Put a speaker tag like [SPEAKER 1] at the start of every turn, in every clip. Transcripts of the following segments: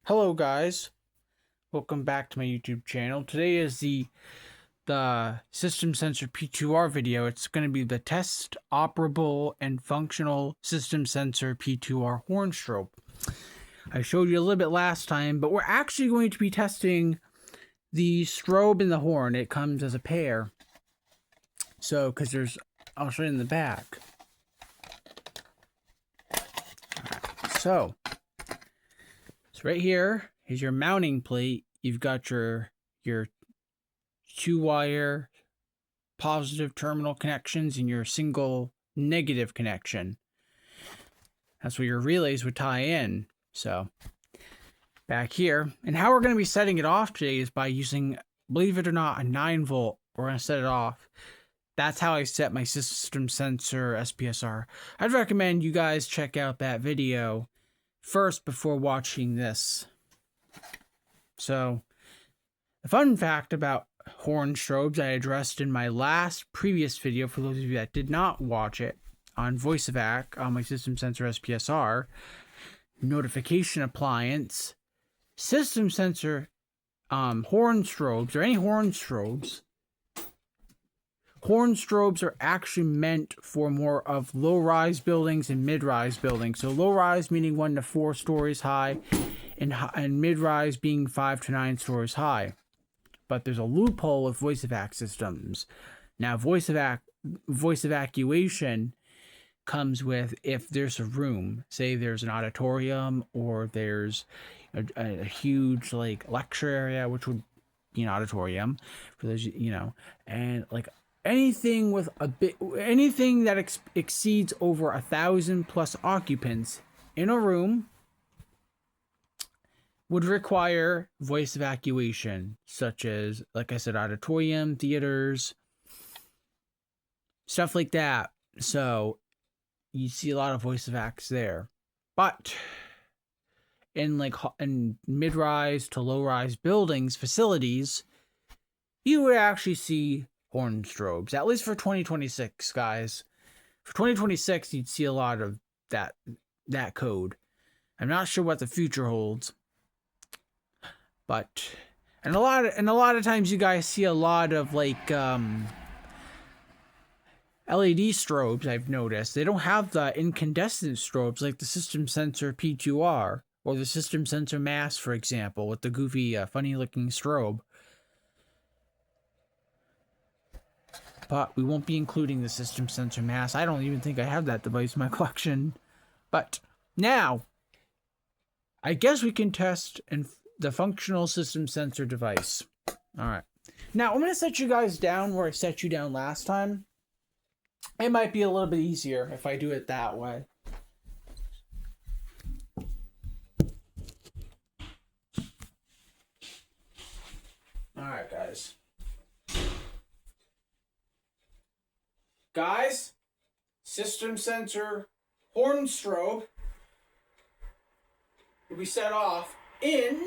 [SPEAKER 1] Hello guys, welcome back to my YouTube channel. Today is the system sensor p2r video. It's going to be the test operable and functional system sensor p2r horn strobe. I showed you a little bit last time, but we're actually going to be testing the strobe and the horn. It comes as a pair. So, I'll show you in the back. So right here is your mounting plate. You've got your 2-wire positive terminal connections and your single negative connection. That's where your relays would tie in. So back here, and how we're going to be setting it off today is by using, believe it or not, a 9-volt. We're going to set it off. That's how I set my system sensor SPSR. I'd recommend you guys check out that video first before watching this. So, a fun fact about horn strobes I addressed in my previous video, for those of you that did not watch it, on VoiceEvac on my system sensor SPSR, notification appliance, system sensor horn strobes, or any horn strobes. Horn strobes are actually meant for more of low-rise buildings and mid-rise buildings. So low-rise meaning 1 to 4 stories high, and mid-rise being 5 to 9 stories high. But there's a loophole with voice-evac systems. Now, voice evacuation comes with if there's a room, say there's an auditorium or there's a huge lecture area, which would be an auditorium for those, and anything that exceeds over 1,000 plus occupants in a room would require voice evacuation, such as, like I said, auditorium, theaters, stuff like that. So you see a lot of voice evacs there. But in mid-rise to low-rise buildings, facilities, you would actually see horn strobes, at least for 2026, guys. For 2026, you'd see a lot of that code. I'm not sure what the future holds, but a lot of times you guys see a lot of LED strobes. I've noticed they don't have the incandescent strobes like the system sensor p2r or the system sensor mass, for example, with the goofy, funny-looking strobe. But we won't be including the system sensor mass. I don't even think I have that device in my collection. But now, I guess we can test the functional system sensor device. Alright. Now, I'm going to set you guys down where I set you down last time. It might be a little bit easier if I do it that way. Alright, guys. Guys, system sensor horn strobe will be set off in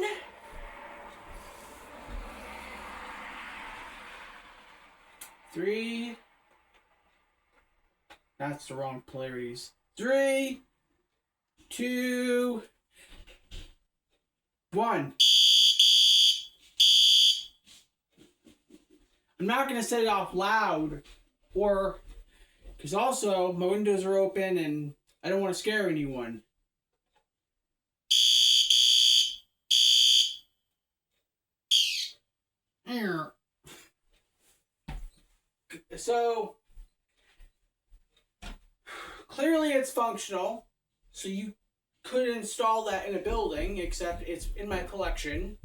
[SPEAKER 1] 3. That's the wrong polarities. 3, 2, 1. I'm not going to set it off loud, because also my windows are open and I don't want to scare anyone. So clearly it's functional, so you could install that in a building, except it's in my collection.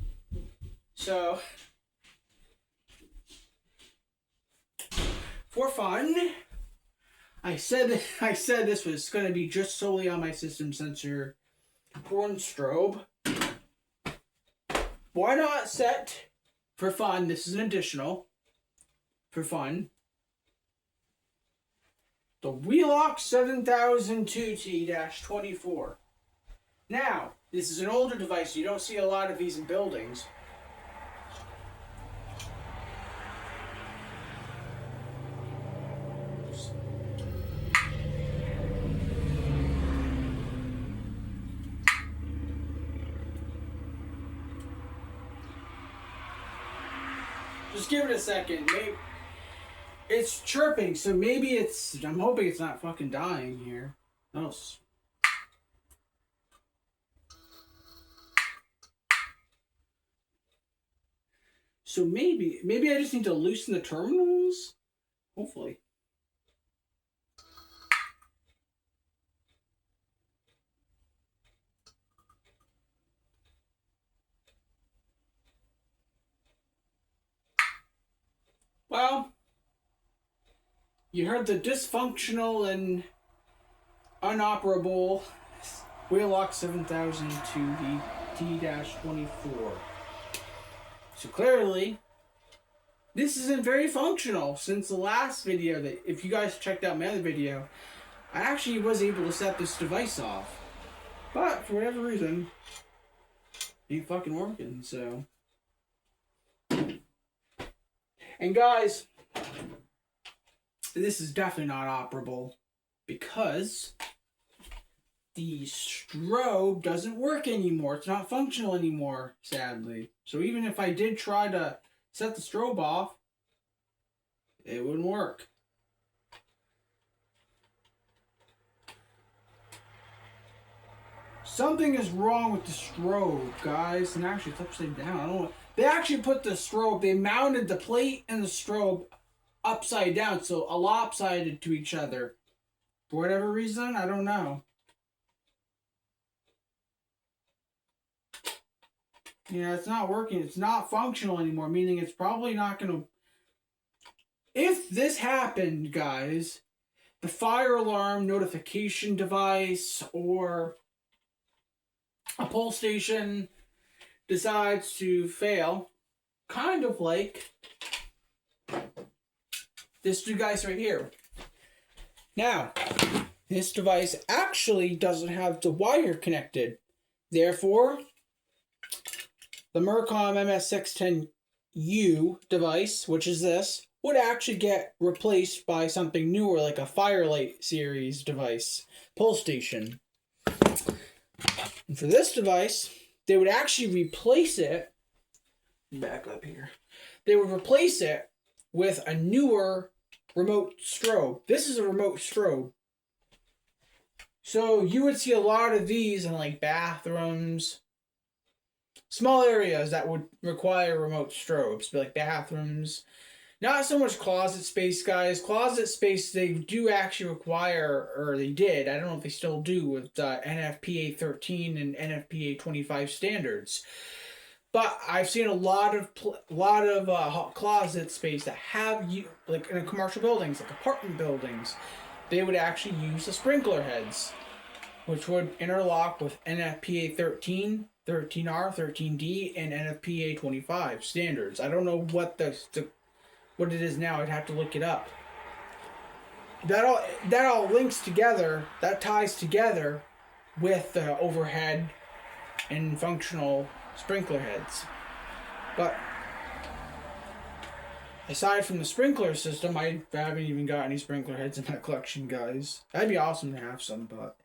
[SPEAKER 1] So for fun, I said this was going to be just solely on my system sensor horn strobe. Why not set, for fun, this is an additional, for fun, the Wheelock 7002T-24. Now, this is an older device, you don't see a lot of these in buildings. Just give it a second. Maybe it's chirping, so maybe it's. I'm hoping it's not fucking dying here. Oh. So maybe I just need to loosen the terminals. Hopefully. Well, you heard the dysfunctional and unoperable Wheelock 7000 to the T-24. So clearly, this isn't very functional since the last video that, if you guys checked out my other video, I actually was able to set this device off. But for whatever reason, it ain't fucking working, so. And guys, this is definitely not operable because the strobe doesn't work anymore. It's not functional anymore, sadly. So even if I did try to set the strobe off, it wouldn't work. Something is wrong with the strobe, guys. And actually, it's upside down. I don't know. They actually put the strobe, they mounted the plate and the strobe upside down, so a lopsided to each other. For whatever reason, I don't know. Yeah, it's not working. It's not functional anymore, meaning it's probably not going to... If this happened, guys, the fire alarm notification device or a pull station decides to fail, kind of like this device right here. Now, this device actually doesn't have the wire connected. Therefore, the Mercom MS610U device, which is this, would actually get replaced by something newer like a Firelight series device, pull station. And for this device, they would actually replace it, back up here, they would replace it with a newer remote strobe. This is a remote strobe. So you would see a lot of these in like bathrooms, small areas that would require remote strobes, like bathrooms. Not so much closet space, guys. Closet space, they do actually require, or they did, I don't know if they still do, with NFPA 13 and NFPA 25 standards. But I've seen a lot of closet space that have, like in commercial buildings, like apartment buildings, they would actually use the sprinkler heads, which would interlock with NFPA 13, 13R, 13D, and NFPA 25 standards. I don't know what what it is now. I'd have to look it up. That all links together. That ties together with the overhead and functional sprinkler heads. But aside from the sprinkler system, I haven't even got any sprinkler heads in my collection, guys. That'd be awesome to have some, but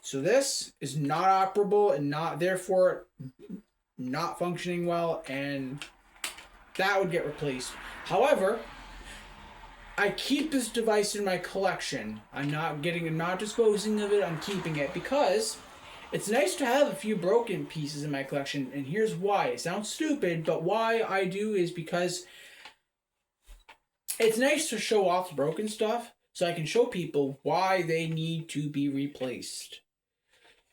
[SPEAKER 1] so this is not operable and therefore not functioning well, and that would get replaced. However, I keep this device in my collection. I'm not disposing of it. I'm keeping it because it's nice to have a few broken pieces in my collection, and here's why. It sounds stupid, but why I do is because it's nice to show off the broken stuff so I can show people why they need to be replaced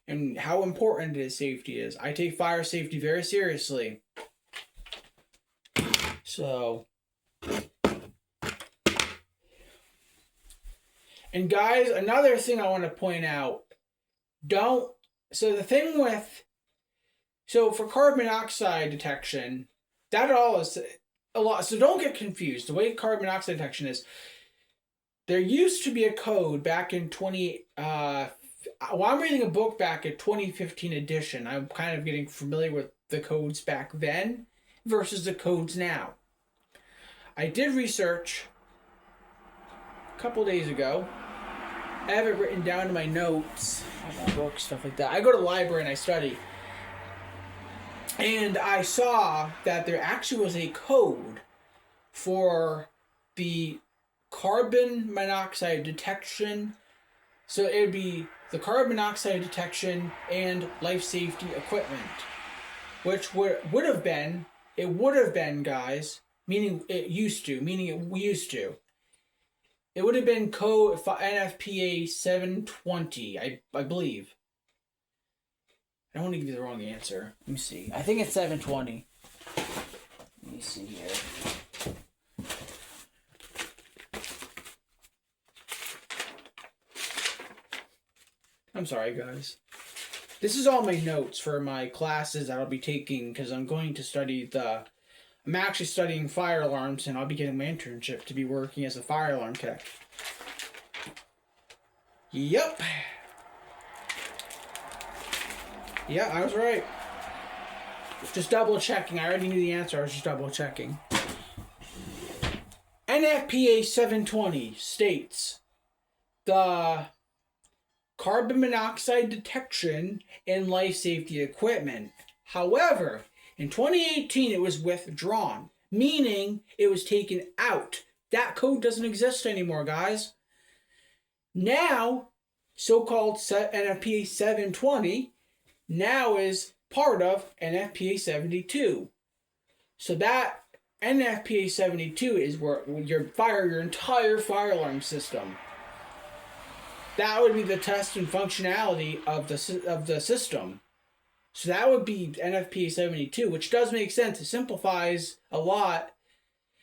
[SPEAKER 1] and how important safety is. I take fire safety very seriously. So, and guys, another thing I want to point out, for carbon monoxide detection, that all is a lot. So don't get confused. The way carbon monoxide detection is, there used to be a code back in I'm reading a book back at 2015 edition. I'm kind of getting familiar with the codes back then versus the codes now. I did research a couple days ago. I have it written down in my notes, my book, stuff like that. I go to the library and I study. And I saw that there actually was a code for the carbon monoxide detection. So it would be the carbon monoxide detection and life safety equipment, which would have been, guys, meaning it used to, it would have been code NFPA 720, I believe. I don't want to give you the wrong answer. Let me see. I think it's 720. Let me see here. I'm sorry, guys. This is all my notes for my classes that I'll be taking because I'm going to study I'm actually studying fire alarms, and I'll be getting my internship to be working as a fire alarm tech. Yep. Yeah, I was right. Just double checking. I already knew the answer. I was just double checking. NFPA 720 states the carbon monoxide detection and life safety equipment. However, in 2018 it was withdrawn, meaning it was taken out. That code doesn't exist anymore, guys. Now, so-called NFPA 720 now is part of NFPA 72. So that NFPA 72 is where you fire your entire fire alarm system. That would be the test and functionality of the system. So that would be NFPA 72, which does make sense. It simplifies a lot.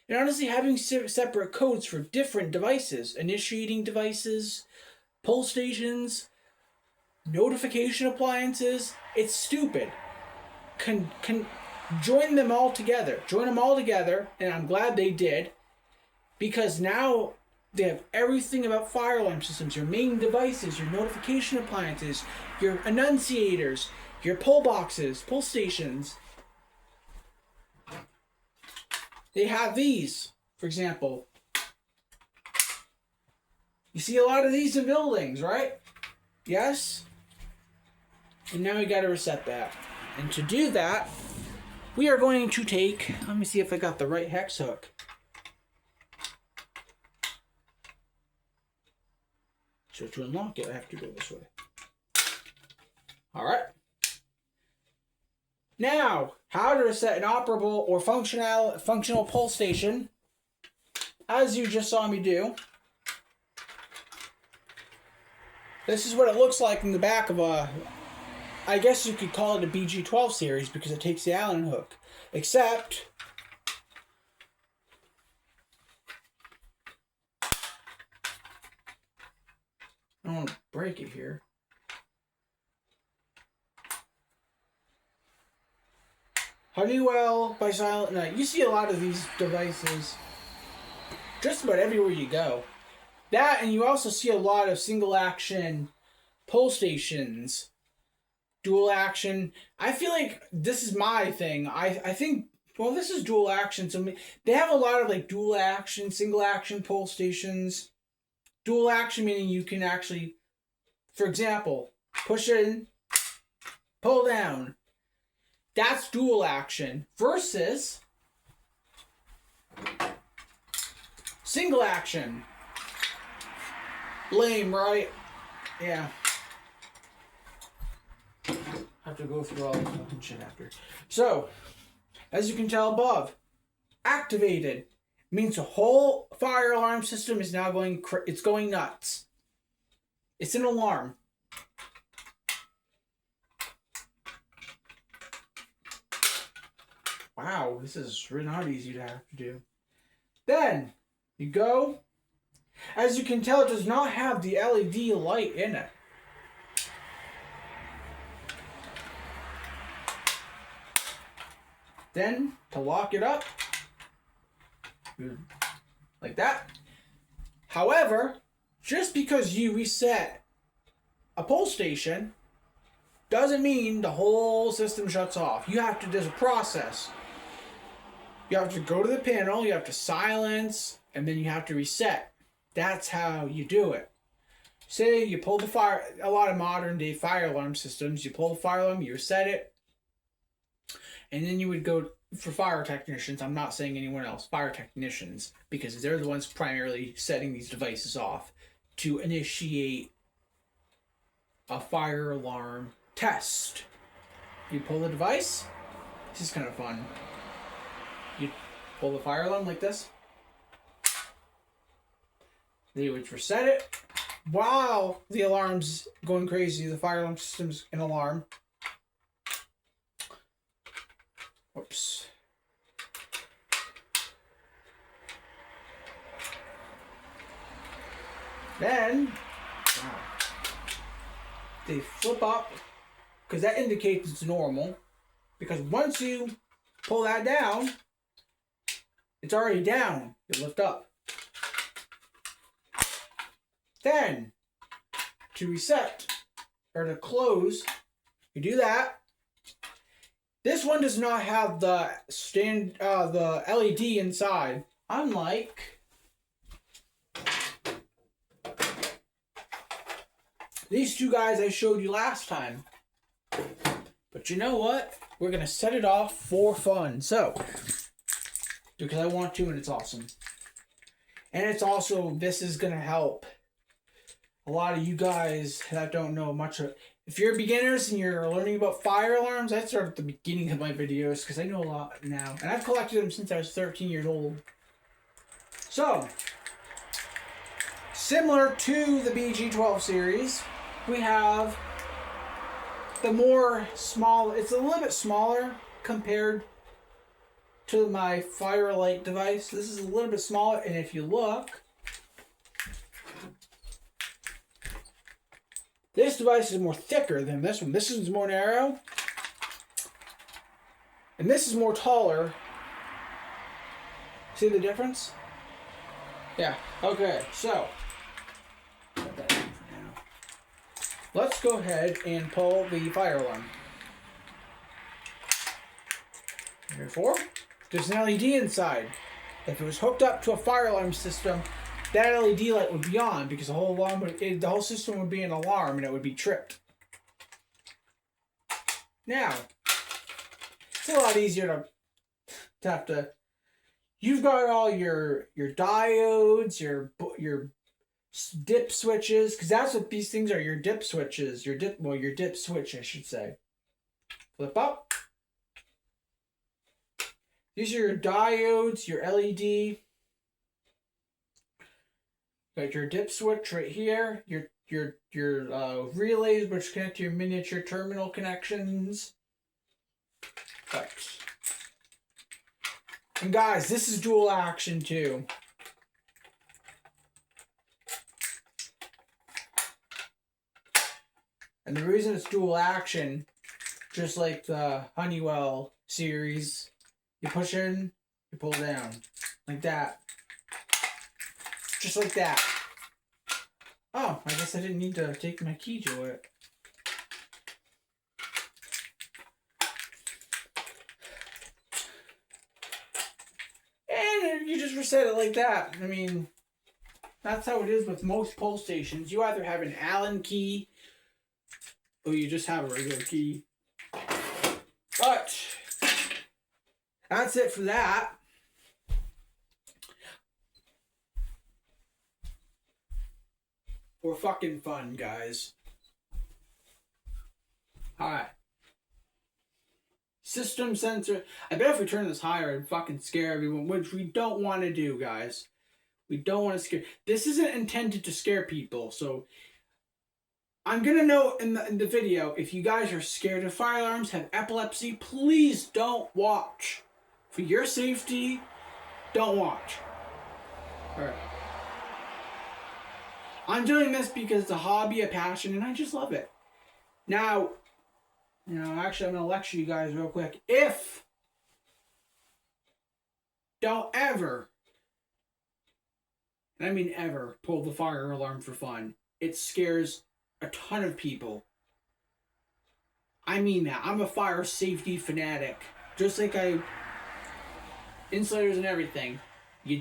[SPEAKER 1] And honestly, having separate codes for different devices, initiating devices, pull stations, notification appliances, it's stupid. Join them all together. And I'm glad they did, because now they have everything about fire alarm systems, your main devices, your notification appliances, your annunciators, your pull boxes, pull stations. They have these, for example. You see a lot of these in buildings, right? Yes? And now we got to reset that. And to do that, we are going to take, let me see if I got the right hex hook. So to unlock it, I have to go this way. All right. Now, how to reset an operable or functional pull station, as you just saw me do. This is what it looks like in the back of I guess you could call it a BG12 series because it takes the Allen hook. Except, I don't want to break it here. Honeywell by Silent Night. You see a lot of these devices just about everywhere you go. That, and you also see a lot of single action pull stations, dual action. I feel like this is my thing. I think, well, this is dual action. So they have a lot of like dual action, single action pull stations. Dual action meaning you can actually, for example, push in, pull down. That's dual action versus single action. Lame, right? Yeah. Have to go through all this fucking shit after. So, as you can tell above, activated means the whole fire alarm system is now going nuts. It's an alarm. Wow, this is really not easy to have to do. Then, you go. As you can tell, it does not have the LED light in it. Then, to lock it up, like that. However, just because you reset a pull station doesn't mean the whole system shuts off. There's a process. You have to go to the panel, you have to silence, and then you have to reset. That's how you do it. Say you pull the fire, a lot of modern day fire alarm systems, you pull the fire alarm, you reset it, And then you would go for fire technicians. I'm not saying anyone else, fire technicians, because they're the ones primarily setting these devices off to initiate a fire alarm test. You pull the device. This is kind of fun. You pull the fire alarm like this. Then you would reset it. While the alarm's going crazy, the fire alarm system's in alarm. Whoops. Then, they flip up, because that indicates it's normal. Because once you pull that down, it's already down. You lift up. Then, to reset, or to close, you do that. This one does not have the the LED inside, unlike these two guys I showed you last time. But you know what? We're gonna set it off for fun. So, because I want to, and it's awesome. And it's also, this is gonna help a lot of you guys that don't know much of. If you're beginners and you're learning about fire alarms, I start at the beginning of my videos because I know a lot now. And I've collected them since I was 13 years old. So, similar to the BG12 series, we have the more small, it's a little bit smaller compared to my Firelight device. This is a little bit smaller, and if you look, this device is more thicker than this one. This one's more narrow. And this is more taller. See the difference? Yeah. Okay, so put that in for now. Let's go ahead and pull the fire alarm. Therefore, there's an LED inside. If it was hooked up to a fire alarm system, that LED light would be on because the whole alarm the whole system would be an alarm and it would be tripped. Now, it's a lot easier to have to. You've got all your diodes, your dip switches, because that's what these things are. Your dip switches, your dip switch, I should say. Flip up. These are your diodes, your LED. Got your dip switch right here. Your relays, which connect to your miniature terminal connections. Right. And guys, this is dual action too. And the reason it's dual action, just like the Honeywell series, you push in, you pull down, like that. Just like that. Oh, I guess I didn't need to take my key to it. And you just reset it like that. I mean, that's how it is with most pull stations. You either have an Allen key or you just have a regular key. But that's it for that. For fucking fun, guys. Alright. System sensor. I bet if we turn this higher, it'd fucking scare everyone, which we don't want to do, guys. We don't want to scare. This isn't intended to scare people, so I'm gonna know in the video, if you guys are scared of fire alarms, have epilepsy, please don't watch. For your safety, don't watch. Alright. I'm doing this because it's a hobby, a passion, and I just love it. Now, actually I'm going to lecture you guys real quick. Don't ever, and I mean ever, pull the fire alarm for fun. It scares a ton of people. I mean that. I'm a fire safety fanatic. Just like insulators and everything. You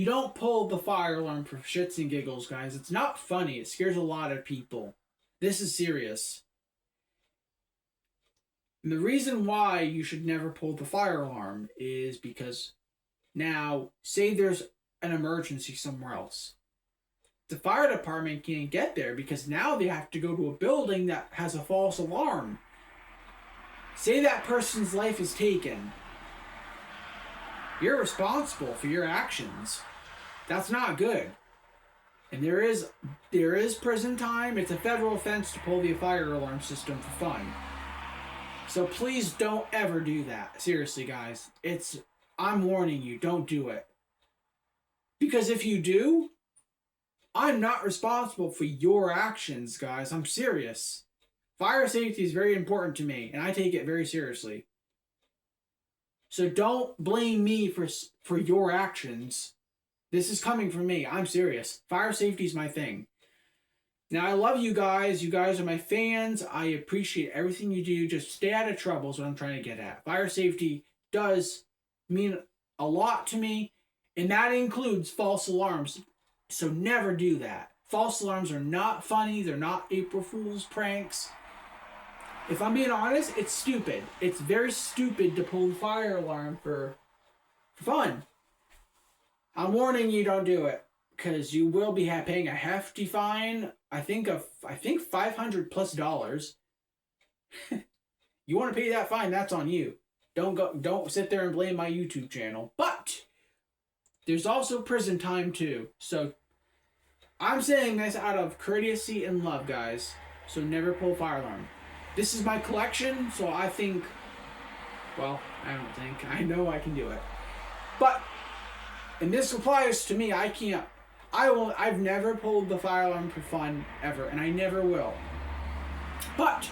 [SPEAKER 1] don't pull the fire alarm for shits and giggles, guys. It's not funny. It scares a lot of people. This is serious. And the reason why you should never pull the fire alarm is because now, say there's an emergency somewhere else. The fire department can't get there because now they have to go to a building that has a false alarm. Say that person's life is taken. You're responsible for your actions. That's not good. And there is prison time. It's a federal offense to pull the fire alarm system for fun. So please don't ever do that. Seriously, guys. I'm warning you, don't do it. Because if you do, I'm not responsible for your actions, guys. I'm serious. Fire safety is very important to me, and I take it very seriously. So don't blame me for your actions. This is coming from me. I'm serious. Fire safety is my thing. Now, I love you guys. You guys are my fans. I appreciate everything you do. Just stay out of trouble is what I'm trying to get at. Fire safety does mean a lot to me, and that includes false alarms. So never do that. False alarms are not funny. They're not April Fool's pranks. If I'm being honest, it's stupid. It's very stupid to pull the fire alarm for fun. I'm warning you, don't do it, because you will be paying a hefty fine. I think $500+. You want to pay that fine? That's on you. Don't sit there and blame my YouTube channel. But there's also prison time too. So I'm saying this out of courtesy and love, guys. So never pull a fire alarm. This is my collection, so I think, well, I know I can do it. But, and this applies to me, I've never pulled the fire alarm for fun, ever, and I never will. But,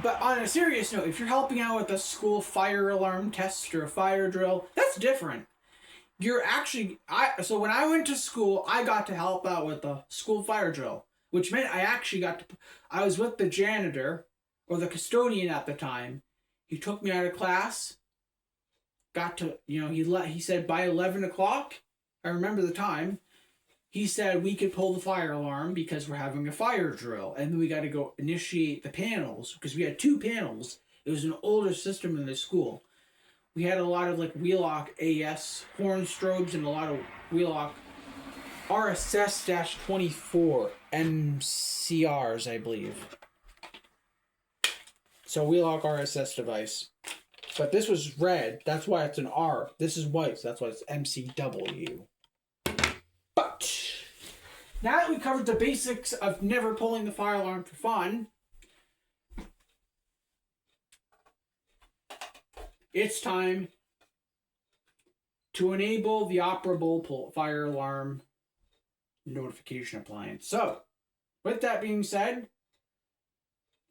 [SPEAKER 1] but on a serious note, if you're helping out with a school fire alarm test or a fire drill, that's different. So when I went to school, I got to help out with the school fire drill, which meant I was with the janitor, or the custodian at the time. He took me out of class, he said by 11 o'clock, I remember the time, he said we could pull the fire alarm because we're having a fire drill, and then we got to go initiate the panels, because we had 2 panels. It was an older system in the school. We had a lot of Wheelock AS horn strobes and a lot of Wheelock RSS-24 MCRs, I believe. So Wheelock RSS device. But this was red. That's why it's an R. This is white. So that's why it's MCW. But now that we covered the basics of never pulling the fire alarm for fun, it's time to enable the operable fire alarm notification appliance. So, with that being said,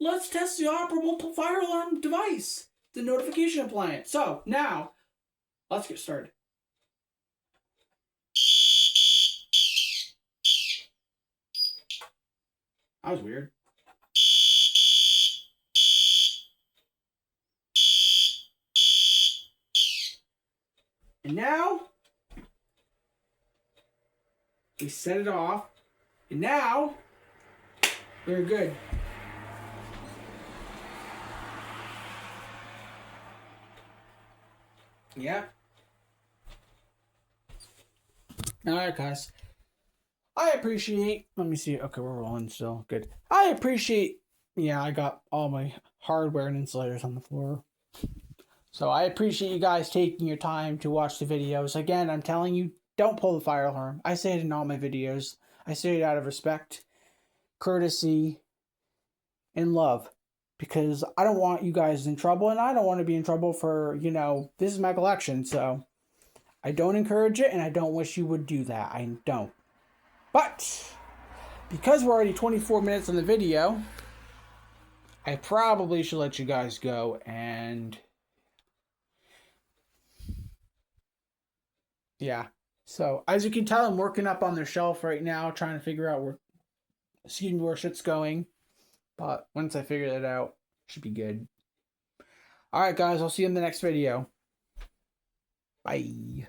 [SPEAKER 1] let's test the operable fire alarm device, the notification appliance. So, now, let's get started. That was weird. And now, we set it off. And now, we're good. Yeah. Alright, guys. I appreciate... Let me see. Okay, we're rolling still. Good. I appreciate... Yeah, I got all my hardware and insulators on the floor. So I appreciate you guys taking your time to watch the videos. Again, I'm telling you, don't pull the fire alarm. I say it in all my videos. I say it out of respect, courtesy, and love. Because I don't want you guys in trouble, and I don't want to be in trouble for, this is my collection. So I don't encourage it, and I don't wish you would do that. I don't. But because we're already 24 minutes on the video, I probably should let you guys go. And yeah. So as you can tell, I'm working up on the shelf right now, trying to figure out where shit's going. But once I figure that out, it should be good. Alright guys, I'll see you in the next video. Bye.